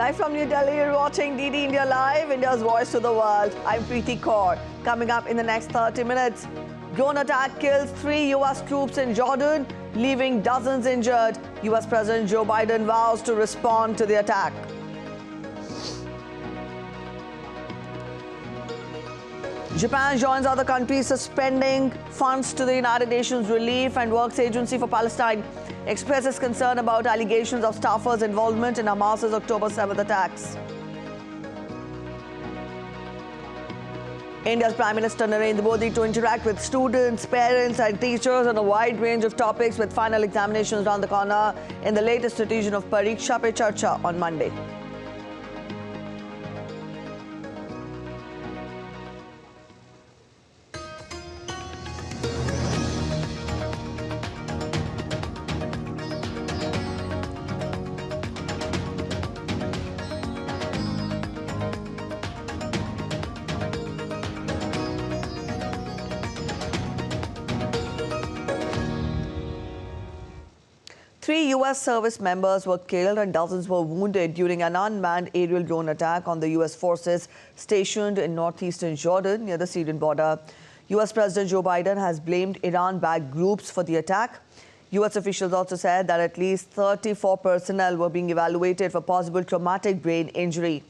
Live from New Delhi, you're watching DD India Live, India's voice to the world. I'm Preeti Kaur. Coming up in the next 30 minutes, drone attack kills 3 U.S. troops in Jordan, leaving dozens injured. U.S. President Joe Biden vows to respond to the attack. Japan joins other countries suspending funds to the United Nations Relief and Works Agency for Palestine. Expresses concern about allegations of staffers' involvement in Hamas's October 7th attacks. India's Prime Minister Narendra Modi to interact with students, parents and teachers on a wide range of topics with final examinations around the corner in the latest edition of Pariksha Pe Charcha on Monday. Three U.S. service members were killed and dozens were wounded during an unmanned aerial drone attack on the U.S. forces stationed in northeastern Jordan near the Syrian border. U.S. President Joe Biden has blamed Iran-backed groups for the attack. U.S. officials also said that at least 34 personnel were being evaluated for possible traumatic brain injury.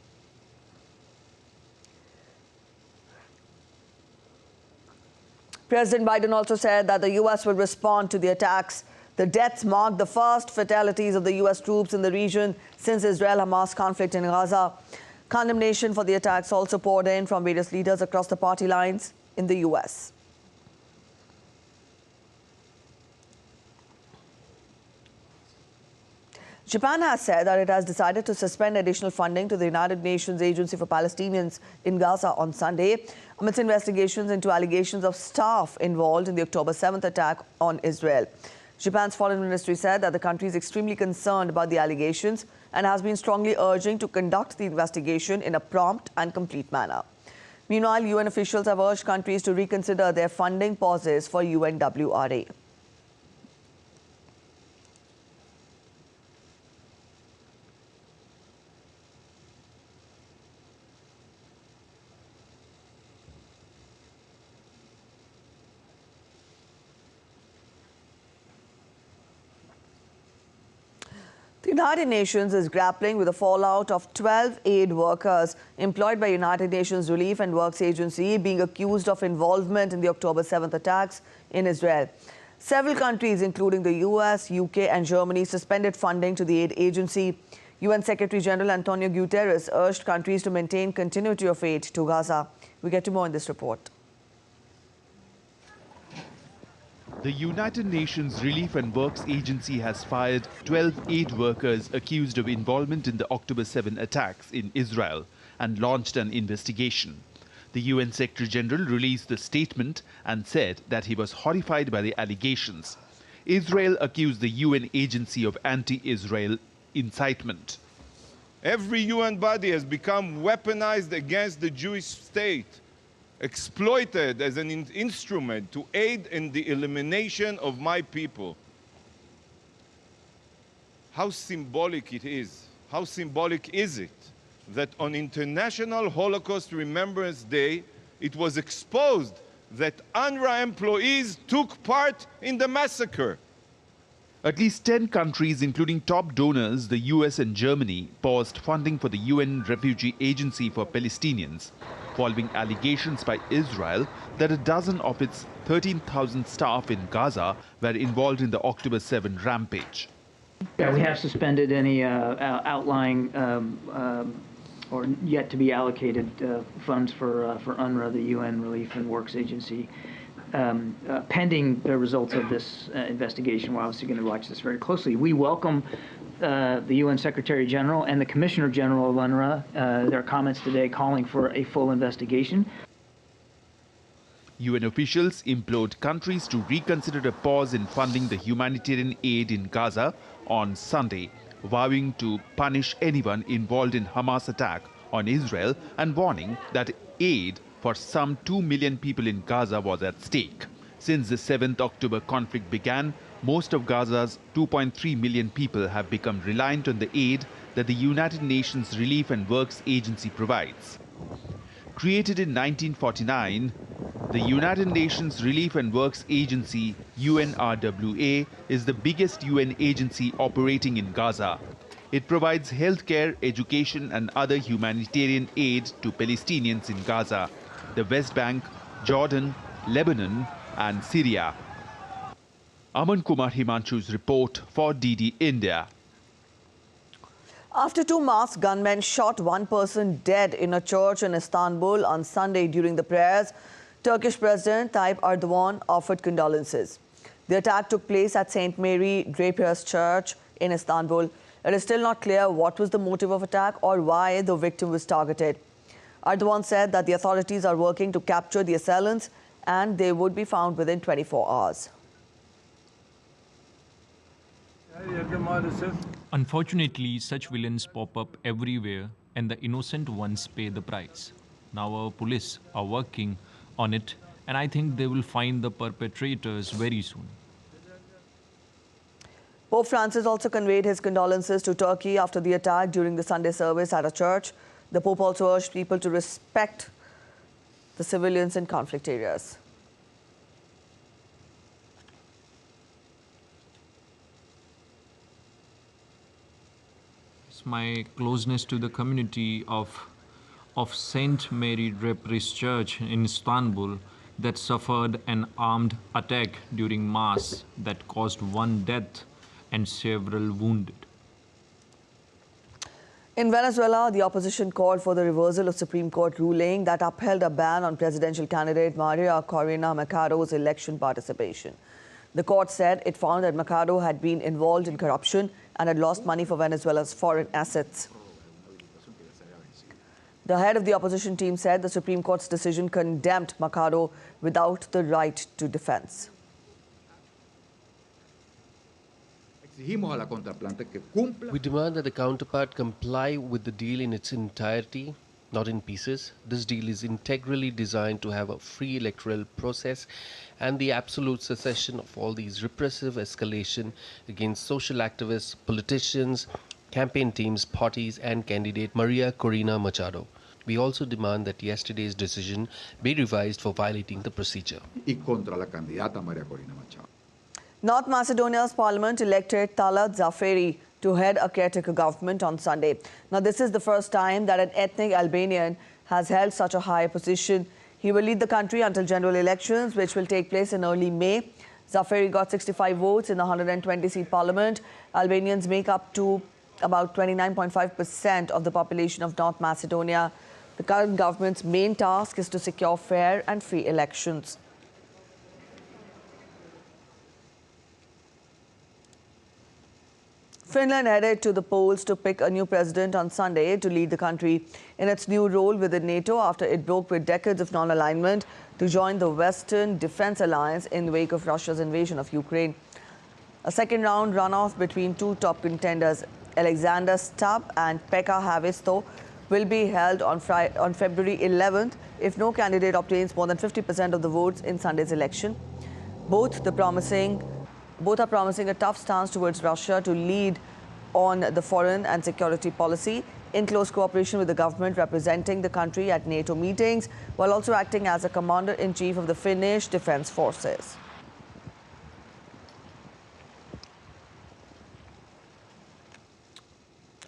President Biden also said that the U.S. will respond to the attacks. The deaths mark the first fatalities of the U.S. troops in the region since Israel-Hamas conflict in Gaza. Condemnation for the attacks also poured in from various leaders across the party lines in the U.S. Japan has said that it has decided to suspend additional funding to the United Nations Agency for Palestinians in Gaza on Sunday, amidst investigations into allegations of staff involved in the October 7th attack on Israel. Japan's foreign ministry said that the country is extremely concerned about the allegations and has been strongly urging to conduct the investigation in a prompt and complete manner. Meanwhile, UN officials have urged countries to reconsider their funding pauses for UNWRA. The United Nations is grappling with the fallout of 12 aid workers employed by United Nations Relief and Works Agency being accused of involvement in the October 7th attacks in Israel. Several countries, including the US, UK and Germany, suspended funding to the aid agency. UN Secretary General Antonio Guterres urged countries to maintain continuity of aid to Gaza. We get to more in this report. The United Nations Relief and Works Agency has fired 12 aid workers accused of involvement in the October 7 attacks in Israel and launched an investigation. The UN Secretary General released the statement and said that he was horrified by the allegations. Israel accused the UN agency of anti-Israel incitement. Every UN body has become weaponized against the Jewish state, exploited as an instrument to aid in the elimination of my people. How symbolic it is, how symbolic is it that on International Holocaust Remembrance Day, it was exposed that UNRWA employees took part in the massacre. At least 10 countries, including top donors, the US and Germany, paused funding for the UN Refugee Agency for Palestinians, following allegations by Israel that a dozen of its 13,000 staff in Gaza were involved in the October 7 rampage. Yeah, we have suspended any outlying or yet to be allocated funds for UNRWA, the UN Relief and Works Agency. Pending the results of this investigation, we're obviously going to watch this very closely. We welcome the UN Secretary General and the Commissioner General of UNRWA, their comments today calling for a full investigation. UN officials implored countries to reconsider a pause in funding the humanitarian aid in Gaza on Sunday, vowing to punish anyone involved in Hamas attack on Israel and warning that aid for some 2 million people in Gaza was at stake. Since the 7th October conflict began, most of Gaza's 2.3 million people have become reliant on the aid that the United Nations Relief and Works Agency provides. Created in 1949, the United Nations Relief and Works Agency, UNRWA, is the biggest UN agency operating in Gaza. It provides healthcare, education and other humanitarian aid to Palestinians in Gaza, the West Bank, Jordan, Lebanon and Syria. Aman Kumar Himanshu's report for DD India. After two masked gunmen shot one person dead in a church in Istanbul on Sunday during the prayers, Turkish President Tayyip Erdogan offered condolences. The attack took place at St. Mary Drapers Church in Istanbul. It is still not clear what was the motive of attack or why the victim was targeted. Erdogan said that the authorities are working to capture the assailants and they would be found within 24 hours. Unfortunately, such villains pop up everywhere and the innocent ones pay the price. Now our police are working on it and I think they will find the perpetrators very soon. Pope Francis also conveyed his condolences to Turkey after the attack during the Sunday service at a church. The Pope also urged people to respect the civilians in conflict areas. My closeness to the community of St. Mary Drapers Church in Istanbul that suffered an armed attack during Mass that caused one death and several wounded. In Venezuela, the opposition called for the reversal of Supreme Court ruling that upheld a ban on presidential candidate Maria Corina Machado's election participation. The court said it found that Machado had been involved in corruption and had lost money for Venezuela's foreign assets. The head of the opposition team said the Supreme Court's decision condemned Machado without the right to defense. We demand that the counterpart comply with the deal in its entirety, not in pieces. This deal is integrally designed to have a free electoral process and the absolute cessation of all these repressive escalation against social activists, politicians, campaign teams, parties and candidate Maria Corina Machado. We also demand that yesterday's decision be revised for violating the procedure. North Macedonia's parliament elected Talat Zaferi to head a caretaker government on Sunday. Now, this is the first time that an ethnic Albanian has held such a high position. He will lead the country until general elections, which will take place in early May. Zaferi got 65 votes in the 120-seat parliament. Albanians make up to about 29.5% of the population of North Macedonia. The current government's main task is to secure fair and free elections. Finland headed to the polls to pick a new president on Sunday to lead the country in its new role within NATO after it broke with decades of non-alignment to join the Western Defense Alliance in the wake of Russia's invasion of Ukraine. A second-round runoff between two top contenders, Alexander Stubb and Pekka Haavisto, will be held on February 11th if no candidate obtains more than 50% of the votes in Sunday's election. Both are promising a tough stance towards Russia to lead on the foreign and security policy in close cooperation with the government representing the country at NATO meetings, while also acting as a commander-in-chief of the Finnish Defence Forces.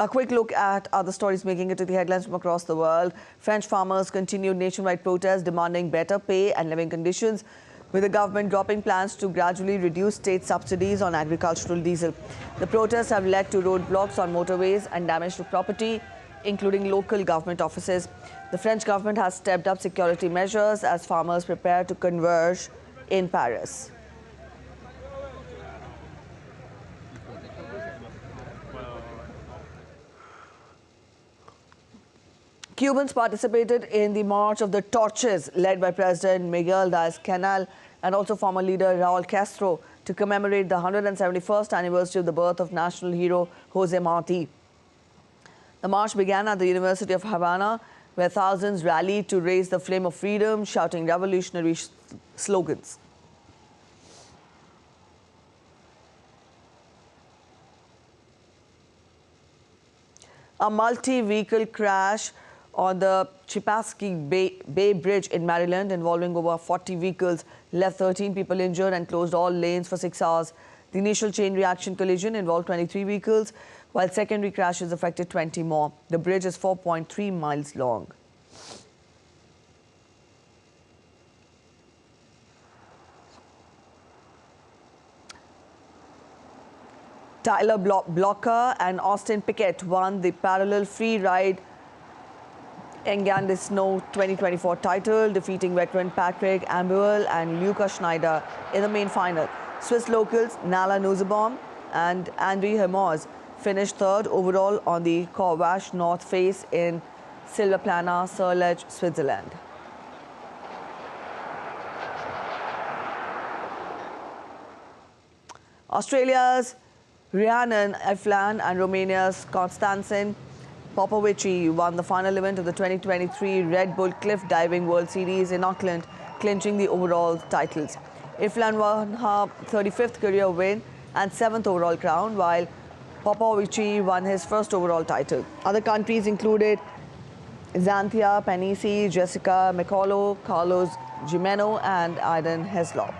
A quick look at other stories making it to the headlines from across the world. French farmers continued nationwide protests demanding better pay and living conditions, with the government dropping plans to gradually reduce state subsidies on agricultural diesel. The protests have led to roadblocks on motorways and damage to property, including local government offices. The French government has stepped up security measures as farmers prepare to converge in Paris. Cubans participated in the March of the Torches led by President Miguel Diaz-Canel and also former leader Raul Castro to commemorate the 171st anniversary of the birth of national hero Jose Marti. The march began at the University of Havana, where thousands rallied to raise the flame of freedom, shouting revolutionary slogans. A multi-vehicle crash on the Chesapeake Bay Bridge in Maryland involving over 40 vehicles left 13 people injured and closed all lanes for 6 hours. The initial chain reaction collision involved 23 vehicles, while secondary crashes affected 20 more. The bridge is 4.3 miles long. Tyler Blocker and Austin Pickett won the parallel free ride Engadin Snow 2024 title, defeating veteran Patrick Ambuel and Luca Schneider in the main final. Swiss locals Nala Nussbaum and Andre Hermos finished third overall on the Corvache North Face in Silvaplana, Surlage, Switzerland. Australia's Rhiannon Eflan and Romania's Constantin Popovici won the final event of the 2023 Red Bull Cliff Diving World Series in Auckland, clinching the overall titles. Eflan won her 35th career win and 7th overall crown, while Popovici won his first overall title. Other countries included Xanthia Panisi, Jessica McCullough, Carlos Gimeno and Aiden Heslop.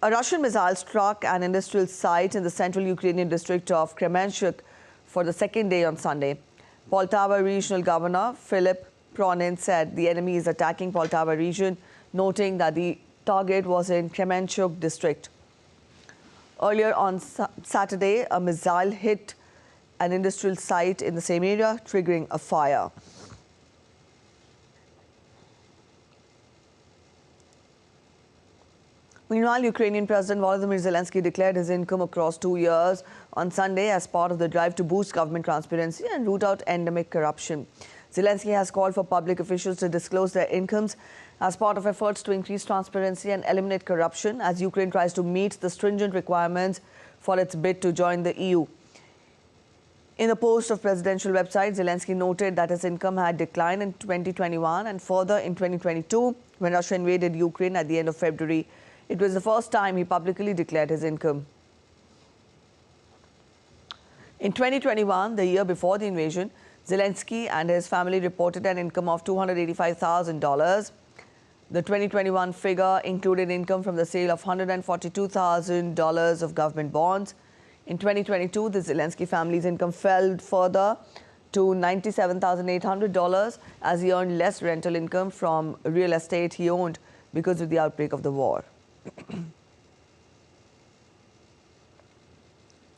A Russian missile struck an industrial site in the central Ukrainian district of Kremenchuk for the second day on Sunday. Poltava Regional Governor Philip Pronin said the enemy is attacking Poltava region, noting that the target was in Kremenchuk district. Earlier on Saturday, a missile hit an industrial site in the same area, triggering a fire. Meanwhile, Ukrainian President Volodymyr Zelensky declared his income across 2 years on Sunday as part of the drive to boost government transparency and root out endemic corruption. Zelensky has called for public officials to disclose their incomes as part of efforts to increase transparency and eliminate corruption as Ukraine tries to meet the stringent requirements for its bid to join the EU. In a post of presidential website, Zelensky noted that his income had declined in 2021 and further in 2022 when Russia invaded Ukraine at the end of February. It was the first time he publicly declared his income. In 2021, the year before the invasion, Zelensky and his family reported an income of $285,000. The 2021 figure included income from the sale of $142,000 of government bonds. In 2022, the Zelensky family's income fell further to $97,800 as he earned less rental income from real estate he owned because of the outbreak of the war.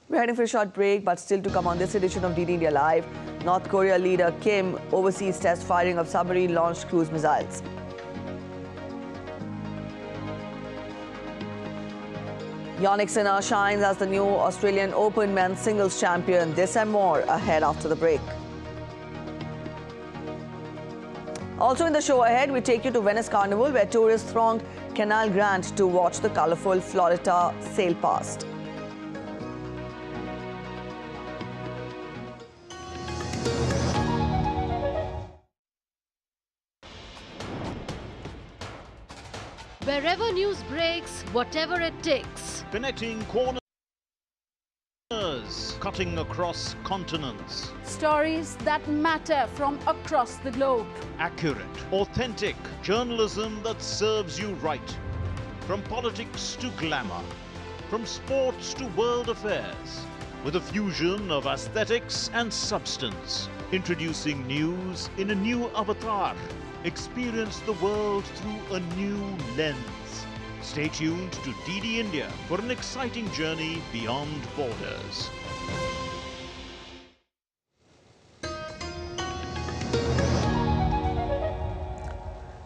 We're heading for a short break, but still to come on this edition of DD India Live. North Korea leader Kim oversees test firing of submarine-launched cruise missiles. Yannick Sinner shines as the new Australian Open men's singles champion. This and more ahead after the break. Also in the show ahead, we take you to Venice Carnival, where tourists thronged Canal Grande to watch the colourful Florida sail past. Wherever news breaks, whatever it takes. Connecting corners, cutting across continents. Stories that matter from across the globe. Accurate, authentic journalism that serves you right. From politics to glamour, from sports to world affairs, with a fusion of aesthetics and substance. Introducing news in a new avatar. Experience the world through a new lens. Stay tuned to DD India for an exciting journey beyond borders.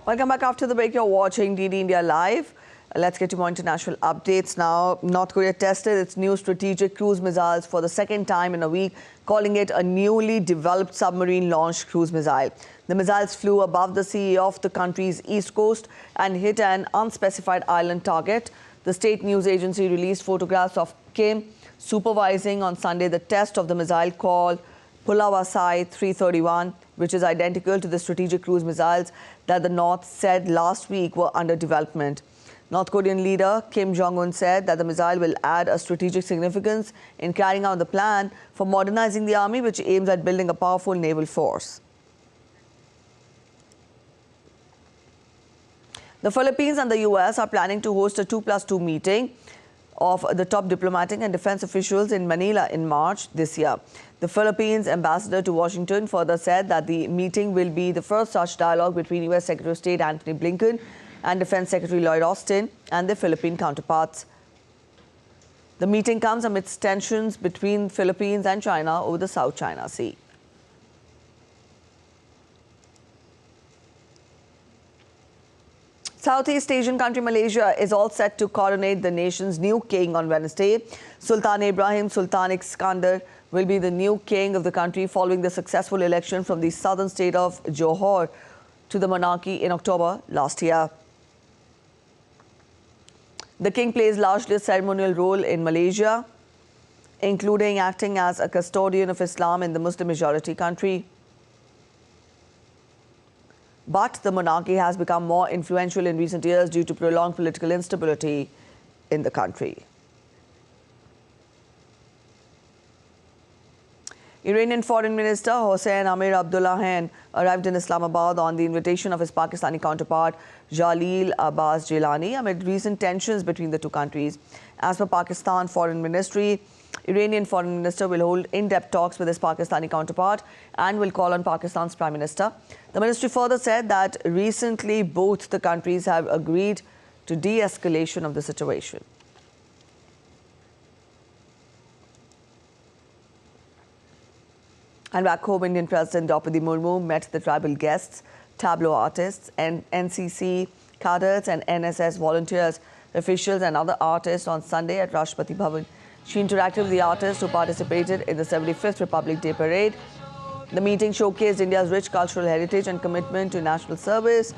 Welcome back after the break. You're watching DD India Live. Let's get to more international updates now. North Korea tested its new strategic cruise missiles for the second time in a week, calling it a newly developed submarine-launched cruise missile. The missiles flew above the sea off the country's east coast and hit an unspecified island target. The state news agency released photographs of Kim supervising on Sunday the test of the missile called Pulawasai 331, which is identical to the strategic cruise missiles that the North said last week were under development. North Korean leader Kim Jong-un said that the missile will add a strategic significance in carrying out the plan for modernizing the army, which aims at building a powerful naval force. The Philippines and the US are planning to host a 2+2 meeting of the top diplomatic and defense officials in Manila in March this year. The Philippines ambassador to Washington further said that the meeting will be the first such dialogue between US Secretary of State Antony Blinken and Defense Secretary Lloyd Austin and their Philippine counterparts. The meeting comes amidst tensions between Philippines and China over the South China Sea. Southeast Asian country Malaysia is all set to coronate the nation's new king on Wednesday. Sultan Ibrahim Sultan Iskandar will be the new king of the country following the successful election from the southern state of Johor to the monarchy in October last year. The king plays largely a ceremonial role in Malaysia, including acting as a custodian of Islam in the Muslim-majority country. But the monarchy has become more influential in recent years due to prolonged political instability in the country. Iranian Foreign Minister Hossein Amir Abdullahian arrived in Islamabad on the invitation of his Pakistani counterpart Jalil Abbas Jilani amid recent tensions between the two countries. As per Pakistan Foreign Ministry, Iranian Foreign Minister will hold in-depth talks with his Pakistani counterpart and will call on Pakistan's Prime Minister. The ministry further said that recently both the countries have agreed to de-escalation of the situation. And back home, Indian President Draupadi Murmu met the tribal guests, tableau artists, and NCC cadets and NSS volunteers, officials and other artists on Sunday at Rashtrapati Bhavan. She interacted with the artists who participated in the 75th Republic Day Parade. The meeting showcased India's rich cultural heritage and commitment to national service,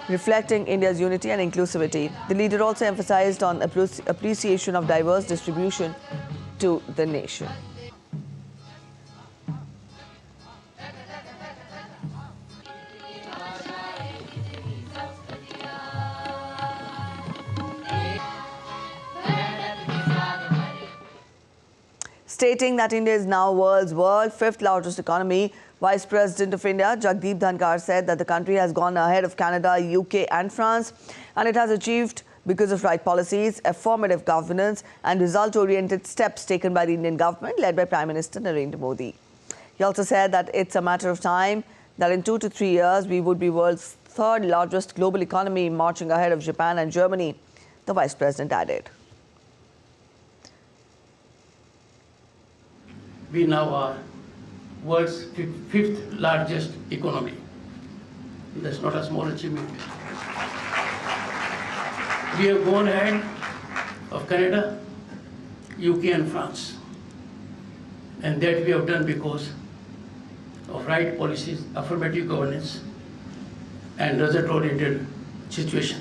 reflecting India's unity and inclusivity. The leader also emphasized on appreciation of diverse distribution to the nation. Stating that India is now world's fifth largest economy, Vice President of India, Jagdeep Dhankar, said that the country has gone ahead of Canada, UK and France, and it has achieved because of right policies, affirmative governance and result-oriented steps taken by the Indian government led by Prime Minister Narendra Modi. He also said that it's a matter of time that in 2 to 3 years we would be world's third largest global economy, marching ahead of Japan and Germany, the Vice President added. We now are world's fifth largest economy. That's not a small achievement. We have gone ahead of Canada, UK and France. And that we have done because of right policies, affirmative governance and result-oriented situation.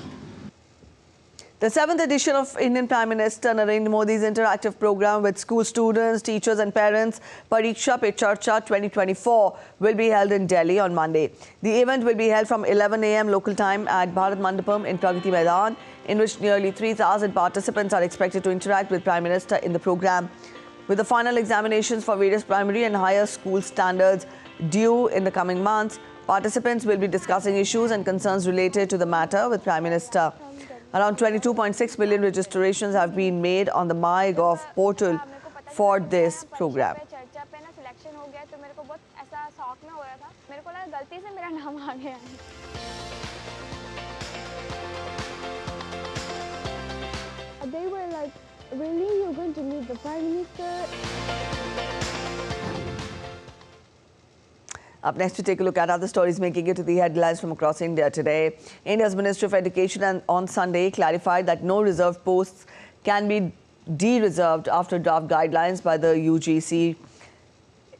The 7th edition of Indian Prime Minister Narendra Modi's interactive program with school students, teachers and parents, Pariksha Pe Charcha 2024, will be held in Delhi on Monday. The event will be held from 11 a.m. local time at Bharat Mandapam in Pragati Maidan, in which nearly 3,000 participants are expected to interact with Prime Minister in the program. With the final examinations for various primary and higher school standards due in the coming months, participants will be discussing issues and concerns related to the matter with Prime Minister. Around 22.6 million registrations have been made on the MyGov portal for this program. They were like, really, you're going to meet the Prime Minister? Up next, we take a look at other stories making it to the headlines from across India today. India's Ministry of Education on Sunday clarified that no reserved posts can be de-reserved after draft guidelines by the UGC.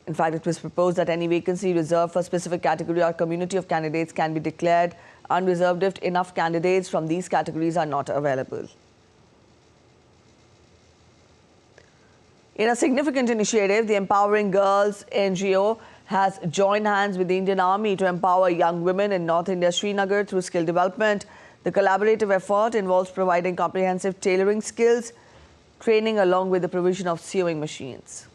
In fact, it was proposed that any vacancy reserved for a specific category or community of candidates can be declared unreserved if enough candidates from these categories are not available. In a significant initiative, the Empowering Girls NGO has joined hands with the Indian Army to empower young women in North India's Srinagar through skill development. The collaborative effort involves providing comprehensive tailoring skills, training along with the provision of sewing machines.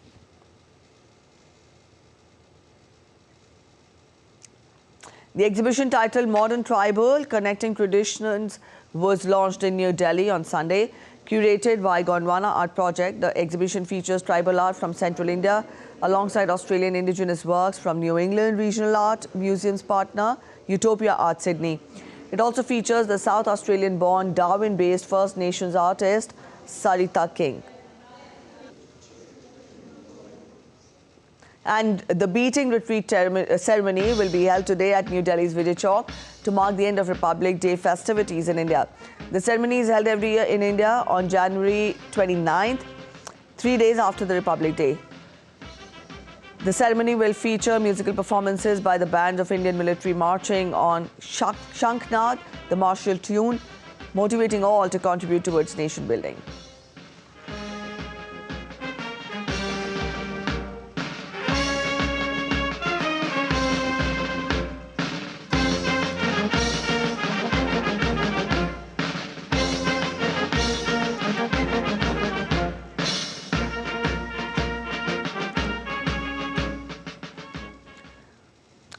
The exhibition titled Modern Tribal Connecting Traditions was launched in New Delhi on Sunday. Curated by Gondwana Art Project, the exhibition features tribal art from Central India alongside Australian indigenous works from New England Regional Art Museum's partner, Utopia Art Sydney. It also features the South Australian-born Darwin-based First Nations artist, Sarita King. And the beating retreat ceremony will be held today at New Delhi's Vijay Chowk to mark the end of Republic Day festivities in India. The ceremony is held every year in India on January 29th, 3 days after the Republic Day. The ceremony will feature musical performances by the bands of Indian military marching on Shanknaad, the martial tune, motivating all to contribute towards nation building.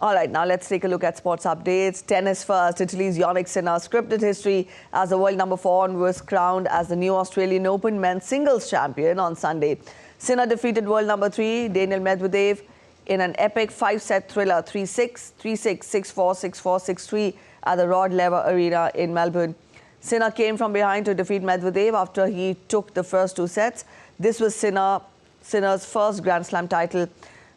All right, now let's take a look at sports updates. Tennis first. Italy's Yannick Sinner scripted history as the world number 4 and was crowned as the new Australian Open men's singles champion on Sunday. Sinner defeated world number 3 Daniil Medvedev in an epic 5-set thriller 3-6, 3-6, 6-4, 6-4, 6-3 at the Rod Laver Arena in Melbourne. Sinner came from behind to defeat Medvedev after he took the first 2 sets. This was Sinner's first Grand Slam title.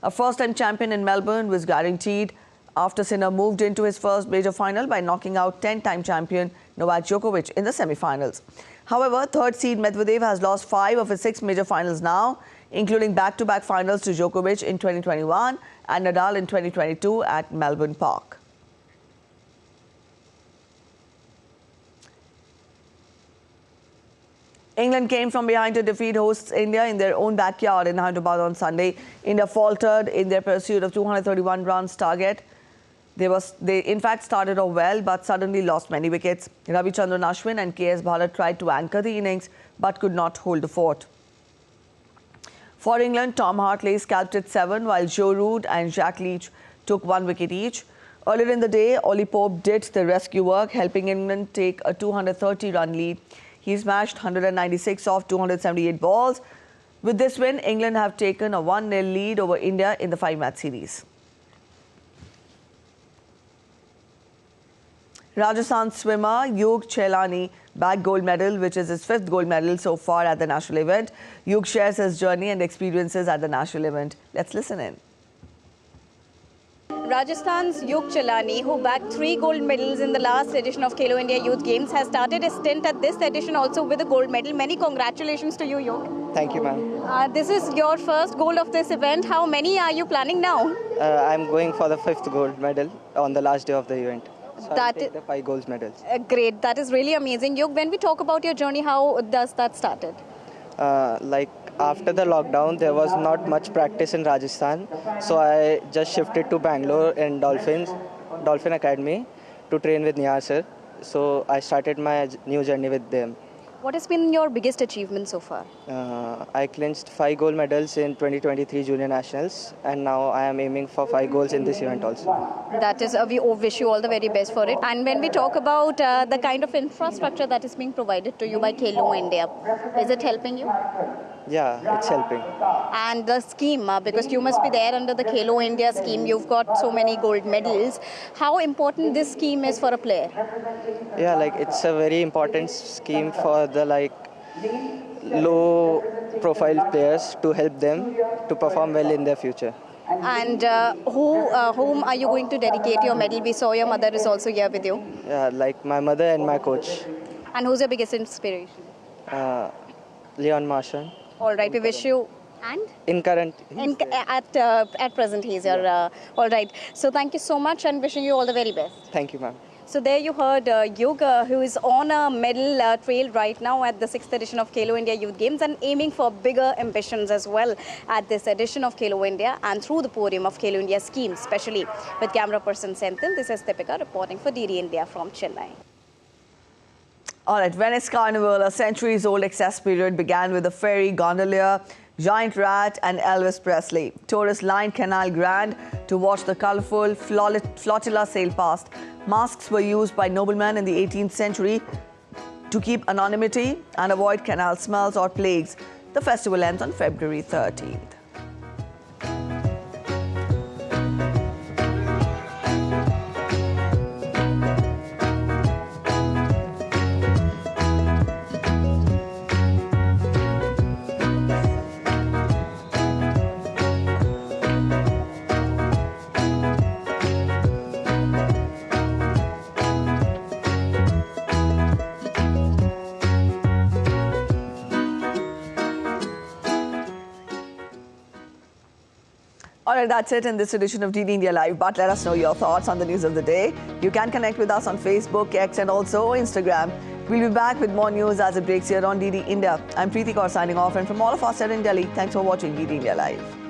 A first-time champion in Melbourne was guaranteed after Sinner moved into his first major final by knocking out 10-time champion Novak Djokovic in the semi-finals. However, third seed Medvedev has lost 5 of his 6 major finals now, including back-to-back finals to Djokovic in 2021 and Nadal in 2022 at Melbourne Park. England came from behind to defeat hosts India in their own backyard in Hyderabad on Sunday. India faltered in their pursuit of 231 runs target. They in fact started off well but suddenly lost many wickets. Ravichandran Ashwin and KS Bharat tried to anchor the innings but could not hold the fort. For England, Tom Hartley scalped at 7 while Joe Root and Jack Leach took 1 wicket each. Earlier in the day, Ollie Pope did the rescue work, helping England take a 230-run lead. He smashed 196 off 278 balls. With this win, England have taken a 1-0 lead over India in the 5-match series. Rajasthan swimmer Yug Chelani bagged gold medal, which is his 5th gold medal so far at the national event. Yug shares his journey and experiences at the national event. Let's listen in. Rajasthan's Yug Chelani, who bagged 3 gold medals in the last edition of Khelo India Youth Games, has started his stint at this edition also with a gold medal. Many congratulations to you, Yug. Thank you, ma'am. This is your first gold of this event. How many are you planning now? I'm going for the 5th gold medal on the last day of the event. So I'll take the 5 gold medals. Great. That is really amazing. Yug, when we talk about your journey, how does that started? After the lockdown, there was not much practice in Rajasthan. So I just shifted to Bangalore in Dolphin Academy to train with Niyar sir. So I started my new journey with them. What has been your biggest achievement so far? I clinched 5 gold medals in 2023 Junior Nationals, and now I am aiming for 5 golds in this event also. That is, we wish you all the very best for it. And when we talk about the kind of infrastructure that is being provided to you by Khelo India, is it helping you? Yeah, it's helping. And the scheme, because you must be there under the Khelo India scheme, you've got so many gold medals. How important this scheme is for a player? Yeah, it's a very important scheme for the low profile players to help them to perform well in their future. And whom are you going to dedicate your medal? We saw your mother is also here with you. Yeah, my mother and my coach. And who's your biggest inspiration? Leon Marchand. All right, we wish you. And? At present, he's your. All right. So thank you so much and wishing you all the very best. Thank you, ma'am. So there you heard Yug, who is on a medal trail right now at the 6th edition of Khelo India Youth Games and aiming for bigger ambitions as well at this edition of Khelo India and through the podium of Khelo India scheme, especially with camera person Senthil. This is Deepika reporting for DD India from Chennai. All right, Venice Carnival, a centuries-old excess period, began with a ferry, gondolier, giant rat and Elvis Presley. Tourists lined Canal Grande to watch the colourful flotilla sail past. Masks were used by noblemen in the 18th century to keep anonymity and avoid canal smells or plagues. The festival ends on February 13th. All right, that's it in this edition of DD India Live. But let us know your thoughts on the news of the day. You can connect with us on Facebook, X and also Instagram. We'll be back with more news as it breaks here on DD India. I'm Preeti Kaur signing off, and from all of us here in Delhi, thanks for watching DD India Live.